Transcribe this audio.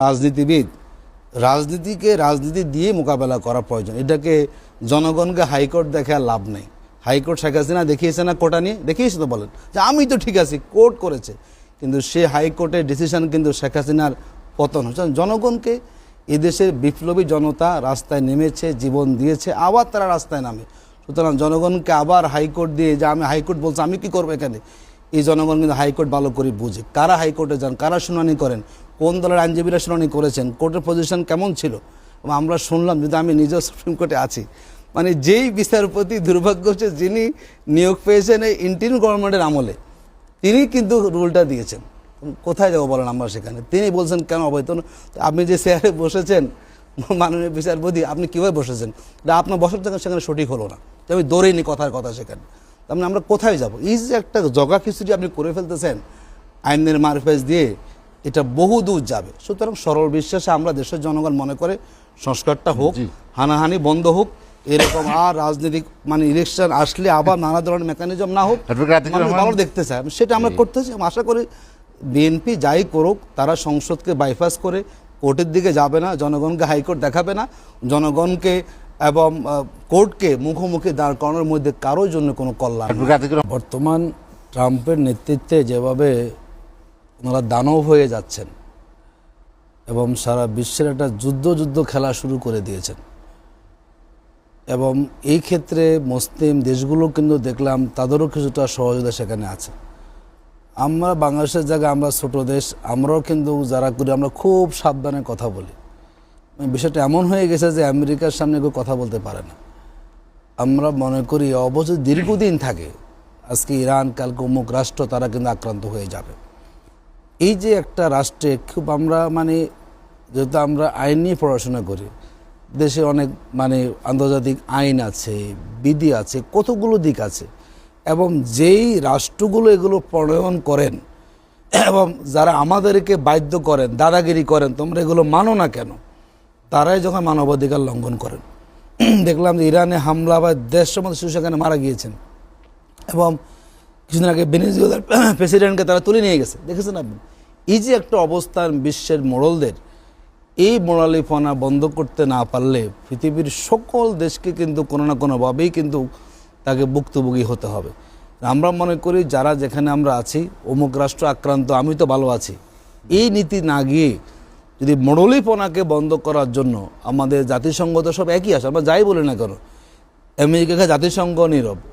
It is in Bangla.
রাজনীতিবিদ রাজনীতিকে রাজনীতি দিয়ে মোকাবেলা করা প্রয়োজন। এটাকে জনগণকে হাইকোর্ট দেখে আর লাভ নেই। হাইকোর্ট শেখ হাসিনা দেখিয়েছে না কোটা নিয়ে, দেখিয়েছে তো, বলেন যে আমি তো ঠিক আছি, কোর্ট করেছে, কিন্তু সে হাইকোর্টের ডিসিশন কিন্তু শেখ হাসিনার পতন হচ্ছে। জনগণকে, এদেশের বিপ্লবী জনতা রাস্তায় নেমেছে, জীবন দিয়েছে, আবার তারা রাস্তায় নামে। সুতরাং জনগণকে আবার হাইকোর্ট দিয়ে, যে আমি হাইকোর্ট বলছি আমি কি করবো এখানে, এই জনগণ কিন্তু হাইকোর্ট ভালো করে বুঝে কারা হাইকোর্টে যান, কারা শুনানি করেন, কোন দলের আইনজীবীরা শুনানি করেছেন, কোর্টের পজিশন কেমন ছিল। এবং আমরা শুনলাম, যদি আমি নিজেও সুপ্রিম কোর্টে আছি, মানে যেই বিচারপতি দুর্ভাগ্য হচ্ছে যিনি নিয়োগ পেয়েছেন এই ইন্টারিম গভর্নমেন্টের আমলে, তিনি কিন্তু রুলটা দিয়েছেন। কোথায় যাবো বলেন আমরা সেখানে? তিনি বলছেন কেন অবৈধ। আপনি যে চেয়ারে বসেছেন মাননীয় বিচারপতি, আপনি কীভাবে বসেছেন, আপনার বসার জায়গা সেখানে সঠিক হলো না, আমি দৌড়েইনি কথার কথা সেখানে। তার মানে আমরা কোথায় যাব? এই যে একটা জগা খিচুড়ি আপনি করে ফেলতেছেন আইনের মারফেজ দিয়ে, এটা বহু দূর যাবে। সুতরাং সরল বিশ্বাসে আমরা দেশের জনগণ মনে করে সংস্কারটা হোক, হানাহানি বন্ধ হোক, এরকম আর রাজনৈতিক মানে ইলেকশন আসলে আবার নানা ধরনের মেকানিজম না হোক, ভালো দেখতে চাই, সেটা আমরা করতেছি। আশা করি বিএনপি যাই করুক, তারা সংসদকে বাইপাস করে কোর্টের দিকে যাবে না, জনগণকে হাইকোর্ট দেখাবে না, জনগণকে এবং কোর্টকে মুখোমুখি দাঁড় করানোর মধ্যে কারোর জন্য কোনো কল্যাণ। বর্তমান ট্রাম্পের নেতৃত্বে যেভাবে ওনারা দানব হয়ে যাচ্ছেন এবং সারা বিশ্বের একটা যুদ্ধ খেলা শুরু করে দিয়েছেন, এবং এই ক্ষেত্রে মুসলিম দেশগুলো কিন্তু দেখলাম তাদেরও কিছুটা সহযোগিতা সেখানে আছে। আমরা বাংলাদেশের জায়গায়, আমরা ছোট দেশ, আমরাও কিন্তু যারা করি আমরা খুব সাবধানে কথা বলি। বিষয়টা এমন হয়ে গেছে যে আমেরিকার সামনে কেউ কথা বলতে পারে না। আমরা মনে করি অবশ্য দীর্ঘদিন থাকে, আজকে ইরান, কালকে অমুক রাষ্ট্র, তারা কিন্তু আক্রান্ত হয়ে যাবে। এই যে একটা রাষ্ট্রে খুব আমরা মানে, যেহেতু আমরা আইন নিয়ে পড়াশোনা করি, দেশে অনেক মানে আন্তর্জাতিক আইন আছে, বিধি আছে, কতগুলো দিক আছে, এবং যেই রাষ্ট্রগুলো এগুলো প্রণয়ন করেন এবং যারা আমাদেরকে বাধ্য করেন, দাদাগিরি করেন, তোমরা এগুলো মানো না কেন, তারাই যখন মানবাধিকার লঙ্ঘন করেন। দেখলাম যে ইরানে হামলা বা দেড়শো মতো শিশু সেখানে মারা গিয়েছেন, এবং কিছুদিন আগে ভেনেজুয়েলার প্রেসিডেন্টকে তারা তুলে নিয়ে গেছে, দেখেছেন আপনি। এই যে একটা অবস্থান বিশ্বের মোড়লদের, এই মোড়ালিপনা বন্ধ করতে না পারলে পৃথিবীর সকল দেশকে কিন্তু কোনো না কোনোভাবেই কিন্তু তাকে ভুক্তভোগী হতে হবে। আমরা মনে করি যারা যেখানে আমরা আছি, অমুক রাষ্ট্র আক্রান্ত, আমি তো ভালো আছি, এই নীতি না গিয়ে যদি মোড়লিপনাকে বন্ধ করার জন্য আমাদের জাতিসংঘ তো সব একই আসে, আমরা যাই বলি না কেন, আমেরিকাকে জাতিসংঘ নীরব,